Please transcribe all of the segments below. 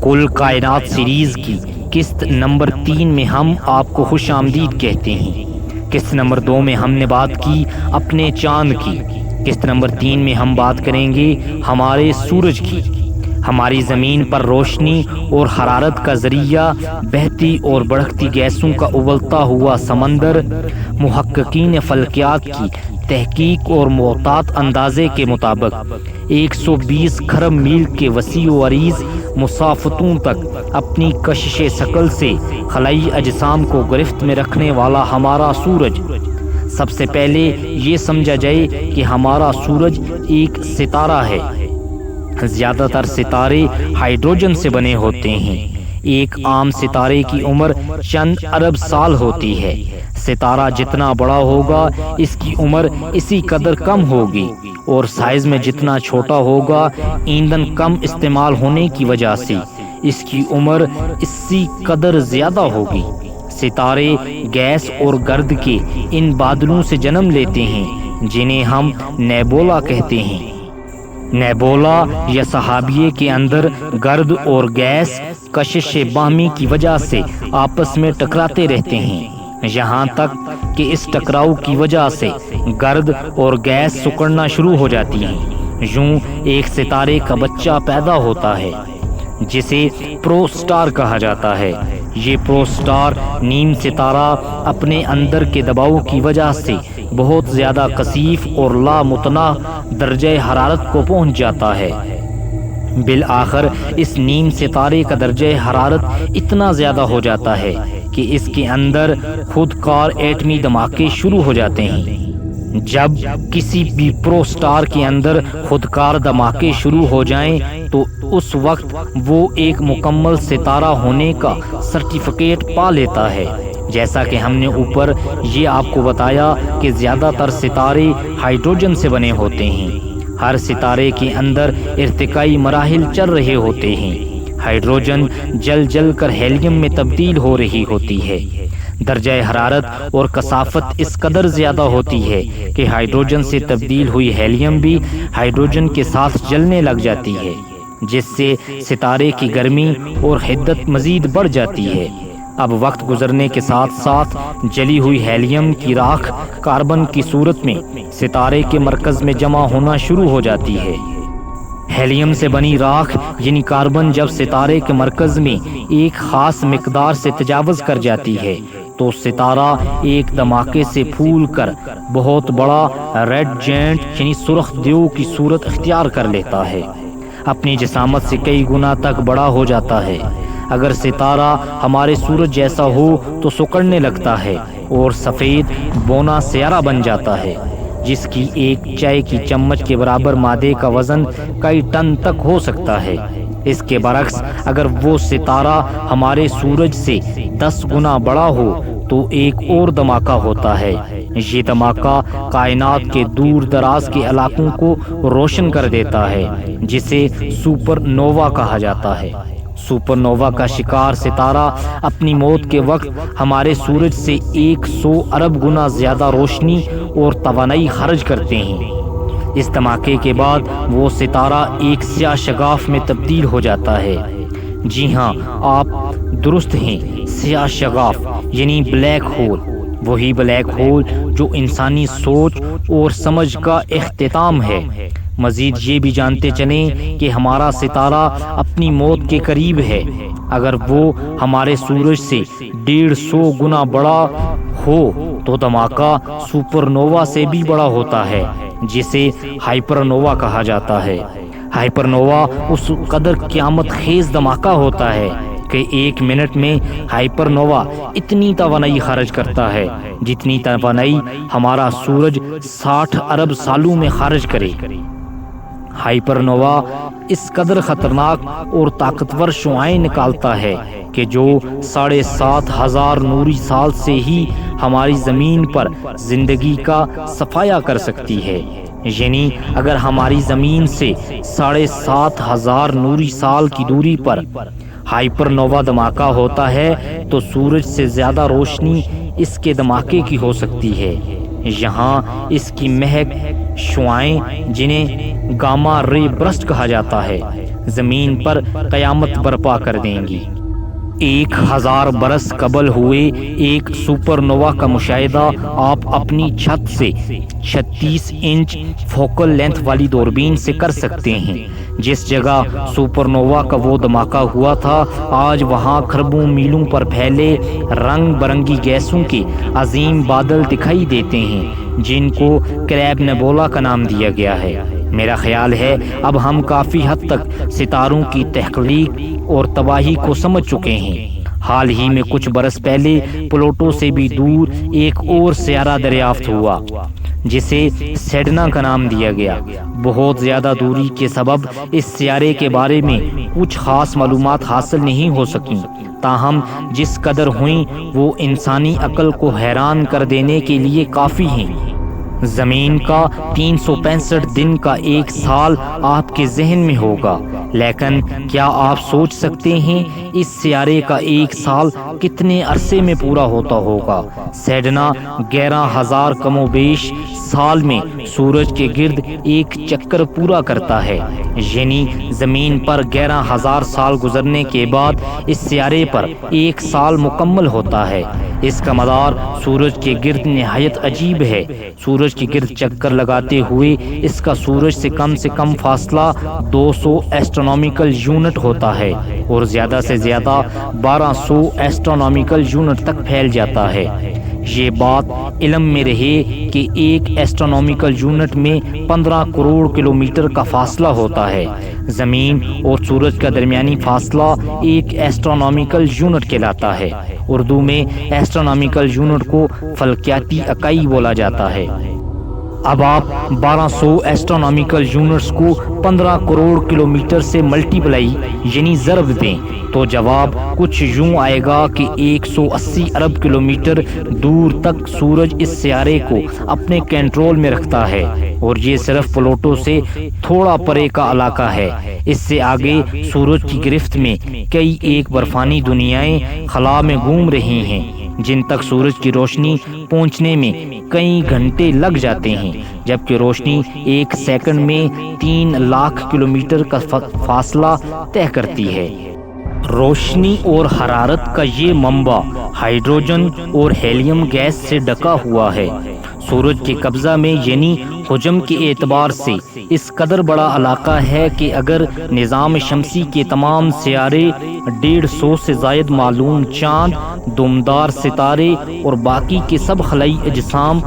کل کائنات سیریز کی قسط نمبر 3 میں ہم آپ کو خوش آمدید کہتے ہیں۔ قسط نمبر 2 میں ہم نے بات کی اپنے چاند کی۔ قسط نمبر 3 میں ہم بات کریں گے ہمارے سورج کی۔ ہماری زمین پر روشنی اور حرارت کا ذریعہ بہتی اور بڑھتی گیسوں کا ابلتا ہوا سمندر۔ محققین فلکیات کی تحقیق اور محتاط اندازے کے مطابق 120 کھرب میل کے وسیع و عریض مسافتوں تک اپنی کشش ثقل سے خلائی اجسام کو گرفت میں رکھنے والا ہمارا سورج۔ سب سے پہلے یہ سمجھا جائے کہ ہمارا سورج ایک ستارہ ہے۔ زیادہ تر ستارے ہائیڈروجن سے بنے ہوتے ہیں۔ ایک عام ستارے کی عمر چند ارب سال ہوتی ہے۔ ستارہ جتنا بڑا ہوگا اس کی عمر اسی قدر کم ہوگی، اور سائز میں جتنا چھوٹا ہوگا ایندھن کم استعمال ہونے کی وجہ سے اس کی عمر اسی قدر زیادہ ہوگی۔ ستارے گیس اور گرد کے ان بادلوں سے جنم لیتے ہیں جنہیں ہم نیبولا کہتے ہیں۔ نیبولا یا سحابیے کے اندر گرد اور گیس کشش باہمی کی وجہ سے آپس میں ٹکراتے رہتے ہیں، یہاں تک کہ اس ٹکراؤ کی وجہ سے گرد اور گیس سکڑنا شروع ہو جاتی ہیں۔ یوں ایک ستارے کا بچہ پیدا ہوتا ہے جسے پرو سٹار کہا جاتا ہے۔ یہ پرو سٹار نیم ستارہ اپنے اندر کے دباؤ کی وجہ سے بہت زیادہ کثیف اور لامتناہی درجہ حرارت کو پہنچ جاتا ہے۔ بالآخر اس نیم ستارے کا درجہ حرارت اتنا زیادہ ہو جاتا ہے کہ اس کے اندر خود کار ایٹمی دھماکے شروع ہو جاتے ہیں۔ جب کسی بھی پرو سٹار کے اندر خود کار دھماکے شروع ہو جائیں تو اس وقت وہ ایک مکمل ستارہ ہونے کا سرٹیفکیٹ پا لیتا ہے۔ جیسا کہ ہم نے اوپر یہ آپ کو بتایا کہ زیادہ تر ستارے ہائیڈروجن سے بنے ہوتے ہیں۔ ہر ستارے کے اندر ارتقائی مراحل چل رہے ہوتے ہیں۔ ہائیڈروجن جل جل کر ہیلیم میں تبدیل ہو رہی ہوتی ہے۔ درجہ حرارت اور کثافت اس قدر زیادہ ہوتی ہے کہ ہائیڈروجن سے تبدیل ہوئی ہیلیم بھی ہائیڈروجن کے ساتھ جلنے لگ جاتی ہے، جس سے ستارے کی گرمی اور حدت مزید بڑھ جاتی ہے۔ اب وقت گزرنے کے ساتھ ساتھ جلی ہوئی ہیلیم کی راکھ کاربن کی صورت میں ستارے کے مرکز میں جمع ہونا شروع ہو جاتی ہے۔ ہیلیم سے بنی راکھ یعنی کاربن جب ستارے کے مرکز میں ایک خاص مقدار سے تجاوز کر جاتی ہے تو ستارہ ایک دھماکے سے پھول کر بہت بڑا ریڈ جائنٹ یعنی سرخ دیو کی صورت اختیار کر لیتا ہے۔ اپنی جسامت سے کئی گنا تک بڑا ہو جاتا ہے۔ اگر ستارہ ہمارے سورج جیسا ہو تو سکڑنے لگتا ہے اور سفید بونا سیارہ بن جاتا ہے، جس کی ایک چائے کی چمچ کے برابر مادے کا وزن کئی ٹن تک ہو سکتا ہے۔ اس کے برعکس اگر وہ ستارہ ہمارے سورج سے 10 گنا بڑا ہو تو ایک اور دھماکہ ہوتا ہے۔ یہ دھماکہ کائنات کے دور دراز کے علاقوں کو روشن کر دیتا ہے، جسے سپر نووا کہا جاتا ہے۔ سپر نووا کا شکار ستارہ اپنی موت کے وقت ہمارے سورج سے 100 ارب گنا زیادہ روشنی اور توانائی خرچ کرتے ہیں۔ اس دھماکے کے بعد وہ ستارہ ایک سیاہ شگاف میں تبدیل ہو جاتا ہے۔ جی ہاں، آپ درست ہیں، سیاہ شگاف یعنی بلیک ہول، وہی بلیک ہول جو انسانی سوچ اور سمجھ کا اختتام ہے۔ مزید یہ بھی جانتے چلیں کہ ہمارا ستارہ اپنی موت کے قریب ہے۔ اگر وہ ہمارے سورج سے 150 گنا بڑا ہو تو دھماکہ سپر نووا سے بھی بڑا ہوتا ہے، جسے ہائپر نووا کہا جاتا ہے۔ ہائپر نووا اس قدر قیامت خیز دھماکہ ہوتا ہے کہ 1 منٹ میں ہائپر نووا اتنی توانائی خارج کرتا ہے جتنی توانائی ہمارا سورج 60 ارب سالوں میں خارج کرے۔ ہائپر نووا اس قدر خطرناک اور طاقتور شعاعیں نکالتا ہے کہ جو 7500 نوری سال سے ہی ہماری زمین پر زندگی کا صفایا کر سکتی ہے۔ یعنی اگر ہماری زمین سے 7500 نوری سال کی دوری پر ہائپر نووا دھماکہ ہوتا ہے تو سورج سے زیادہ روشنی اس کے دھماکے کی ہو سکتی ہے۔ یہاں اس کی مہک شعاعیں جنہیں گاما رے برسٹ کہا جاتا ہے زمین پر قیامت برپا کر دیں گی۔ 1000 برس قبل ہوئے ایک سپر نووا کا مشاہدہ آپ اپنی چھت سے 36 انچ فوکل لینتھ والی دوربین سے کر سکتے ہیں۔ جس جگہ سپر نووا کا وہ دھماکہ ہوا تھا، آج وہاں کھربوں میلوں پر پھیلے رنگ برنگی گیسوں کے عظیم بادل دکھائی دیتے ہیں، جن کو کریب نیبولا کا نام دیا گیا ہے۔ میرا خیال ہے اب ہم کافی حد تک ستاروں کی تخلیق اور تباہی کو سمجھ چکے ہیں۔ حال ہی میں کچھ برس پہلے پلوٹو سے بھی دور ایک اور سیارہ دریافت ہوا، جسے سیڈنا کا نام دیا گیا۔ بہت زیادہ دوری کے سبب اس سیارے کے بارے میں کچھ خاص معلومات حاصل نہیں ہو سکیں، تاہم جس قدر ہوئیں وہ انسانی عقل کو حیران کر دینے کے لیے کافی ہیں۔ زمین کا 365 دن کا ایک سال آپ کے ذہن میں ہوگا، لیکن کیا آپ سوچ سکتے ہیں اس سیارے کا ایک سال کتنے عرصے میں پورا ہوتا ہوگا؟ سیڈنا 11,000 کم و بیش سال میں سورج کے گرد ایک چکر پورا کرتا ہے، یعنی زمین پر 11,000 سال گزرنے کے بعد اس سیارے پر ایک سال مکمل ہوتا ہے۔ اس کا مدار سورج کے گرد نہایت عجیب ہے۔ سورج کے گرد چکر لگاتے ہوئے اس کا سورج سے کم فاصلہ 200 ایسٹرونامیکل یونٹ ہوتا ہے اور زیادہ سے زیادہ 1200 ایسٹرونامیکل یونٹ تک پھیل جاتا ہے۔ یہ بات علم میں رہے کہ ایک ایسٹرونامیکل یونٹ میں 15 کروڑ کلومیٹر کا فاصلہ ہوتا ہے۔ زمین اور سورج کا درمیانی فاصلہ ایک ایسٹرونامیکل یونٹ کہلاتا ہے۔ اردو میں ایسٹرونامیکل یونٹ کو فلکیاتی اکائی بولا جاتا ہے۔ اب آپ 1200 ایسٹرونامیکل یونٹس کو 15 کروڑ کلومیٹر سے ملٹیپلائی یعنی ضرب دیں تو جواب کچھ یوں آئے گا کہ 180 ارب کلومیٹر دور تک سورج اس سیارے کو اپنے کنٹرول میں رکھتا ہے، اور یہ صرف پلوٹو سے تھوڑا پرے کا علاقہ ہے۔ اس سے آگے سورج کی گرفت میں کئی ایک برفانی دنیائیں خلا میں گھوم رہی ہیں، جن تک سورج کی روشنی پہنچنے میں کئی گھنٹے لگ جاتے ہیں، جبکہ روشنی ایک سیکنڈ میں 3 لاکھ کلومیٹر کا فاصلہ طے کرتی ہے۔ روشنی اور حرارت کا یہ منبع ہائیڈروجن اور ہیلیم گیس سے ڈکا ہوا ہے۔ سورج کے قبضہ میں یعنی حجم کے اعتبار سے اس قدر بڑا علاقہ ہے کہ اگر نظام شمسی کے تمام سیارے، 150 سے زائد معلوم چاند، دمدار ستارے اور باقی کے سب خلائی اجسام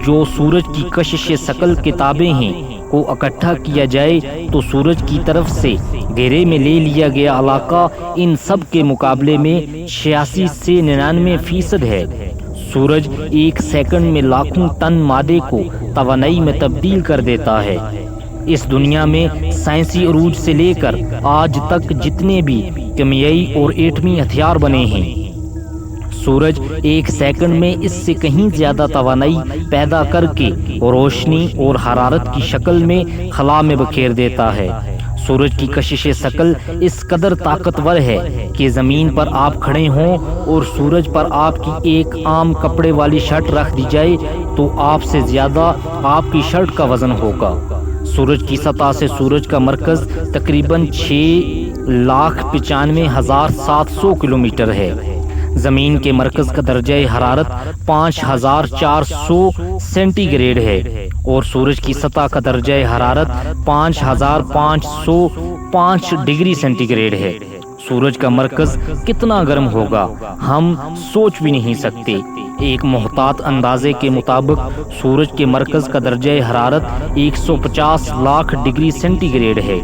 جو سورج کی کشش ثقل کے تابع ہیں کو اکٹھا کیا جائے تو سورج کی طرف سے گھیرے میں لے لیا گیا علاقہ ان سب کے مقابلے میں 86 سے 99% ہے۔ سورج ایک سیکنڈ میں لاکھوں ٹن مادے کو توانائی میں تبدیل کر دیتا ہے۔ اس دنیا میں سائنسی عروج سے لے کر آج تک جتنے بھی کیمیائی اور ایٹمی ہتھیار بنے ہیں، سورج ایک سیکنڈ میں اس سے کہیں زیادہ توانائی پیدا کر کے روشنی اور حرارت کی شکل میں خلا میں بکھیر دیتا ہے۔ سورج کی کشش ثقل اس قدر طاقتور ہے کہ زمین پر آپ کھڑے ہوں اور سورج پر آپ کی ایک عام کپڑے والی شرٹ رکھ دی جائے تو آپ سے زیادہ آپ کی شرٹ کا وزن ہوگا۔ سورج کی سطح سے سورج کا مرکز تقریباً 6,95,700 کلومیٹر ہے۔ زمین کے مرکز کا درجہ حرارت 5,400 سینٹی گریڈ ہے اور سورج کی سطح کا درجہ حرارت 5,505 ڈگری سینٹی گریڈ ہے۔ سورج کا مرکز کتنا گرم ہوگا ہم سوچ بھی نہیں سکتے۔ ایک محتاط اندازے کے مطابق سورج کے مرکز کا درجہ حرارت 150 لاکھ ڈگری سینٹی گریڈ ہے،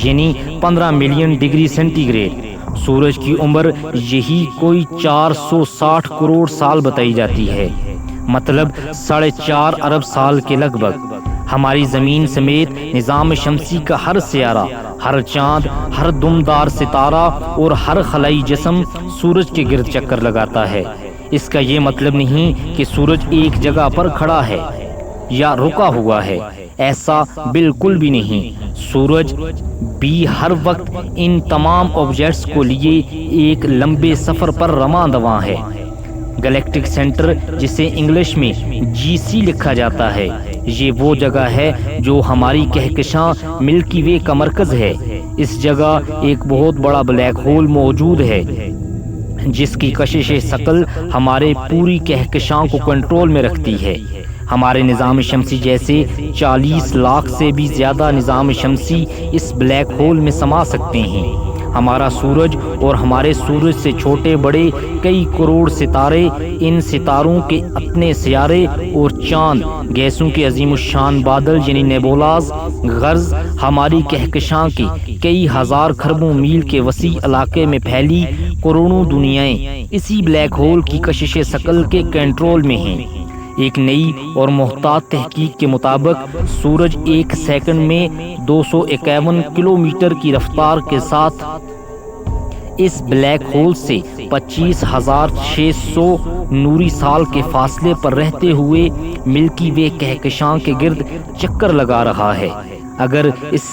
یعنی 15 ملین ڈگری سینٹی گریڈ۔ سورج کی عمر یہی کوئی 460 کروڑ سال بتائی جاتی ہے، مطلب 4.5 ارب سال کے لگ بھگ۔ ہماری زمین سمیت نظام شمسی کا ہر سیارہ، ہر چاند، ہر دمدار ستارہ اور ہر خلائی جسم سورج کے گرد چکر لگاتا ہے۔ اس کا یہ مطلب نہیں کہ سورج ایک جگہ پر کھڑا ہے یا رکا ہوا ہے، ایسا بالکل بھی نہیں۔ سورج بھی ہر وقت ان تمام آبجیکٹس کو لیے ایک لمبے سفر پر رواں دواں ہے۔ گلیکٹک سینٹر، جسے انگلش میں GC لکھا جاتا ہے، یہ وہ جگہ ہے جو ہماری کہکشاں ملکی وے کا مرکز ہے۔ اس جگہ ایک بہت بڑا بلیک ہول موجود ہے جس کی کشش ثقل ہمارے پوری کہکشاں کو کنٹرول میں رکھتی ہے۔ ہمارے نظام شمسی جیسے 40 لاکھ سے بھی زیادہ نظام شمسی اس بلیک ہول میں سما سکتے ہیں۔ ہمارا سورج اور ہمارے سورج سے چھوٹے بڑے کئی کروڑ ستارے، ان ستاروں کے اپنے سیارے اور چاند، گیسوں کے عظیم الشان بادل یعنی نیبولاز، غرض ہماری کہکشاں کے کئی ہزار کھربوں میل کے وسیع علاقے میں پھیلی کروڑوں دنیایں اسی بلیک ہول کی کشش ثقل کے کنٹرول میں ہیں۔ ایک نئی اور محتاط تحقیق کے مطابق سورج ایک سیکنڈ میں 251 کلومیٹر کی رفتار کے ساتھ اس بلیک ہول سے 25,600 نوری سال کے فاصلے پر رہتے ہوئے ملکی وے کہکشاں کے گرد چکر لگا رہا ہے۔ اگر اس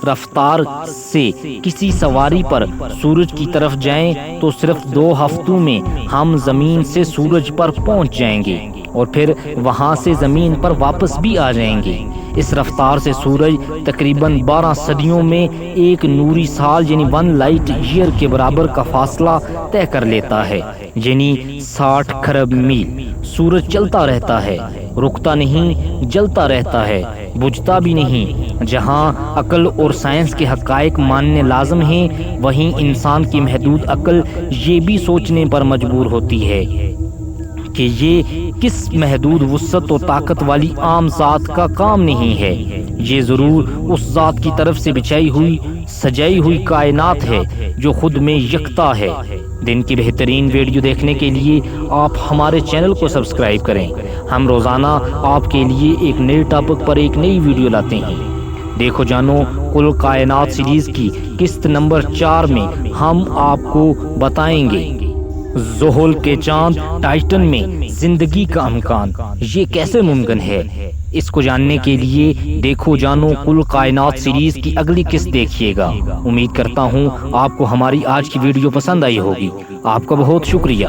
رفتار سے کسی سواری پر سورج کی طرف جائیں تو صرف 2 ہفتوں میں ہم زمین سے سورج پر پہنچ جائیں گے اور پھر وہاں سے زمین پر واپس بھی آ جائیں گے۔ اس رفتار سے سورج تقریباً 12 صدیوں میں ایک نوری سال یعنی 1 لائٹ ایئر کے برابر کا فاصلہ طے کر لیتا ہے، یعنی 60 کھرب میل۔ سورج چلتا رہتا ہے، رکتا نہیں، جلتا رہتا ہے، بجھتا بھی نہیں۔ جہاں عقل اور سائنس کے حقائق ماننے لازم ہیں، وہیں انسان کی محدود عقل یہ بھی سوچنے پر مجبور ہوتی ہے کہ یہ کس محدود وسعت و طاقت والی عام ذات کا کام نہیں ہے، یہ ضرور اس ذات کی طرف سے بچھائی ہوئی سجائی ہوئی کائنات ہے جو خود میں یکتا ہے۔ دن کی بہترین ویڈیو دیکھنے کے لیے آپ ہمارے چینل کو سبسکرائب کریں۔ ہم روزانہ آپ کے لیے ایک نئے ٹاپک پر ایک نئی ویڈیو لاتے ہیں۔ دیکھو جانو کل کائنات سیریز کی قسط نمبر 4 میں ہم آپ کو بتائیں گے زحل کے چاند ٹائٹن میں زندگی کا امکان یہ کیسے ممکن ہے۔ اس کو جاننے کے لیے دیکھو جانو کل کائنات سیریز کی اگلی قسط دیکھیے گا۔ امید کرتا ہوں آپ کو ہماری آج کی ویڈیو پسند آئی ہوگی۔ آپ کا بہت شکریہ۔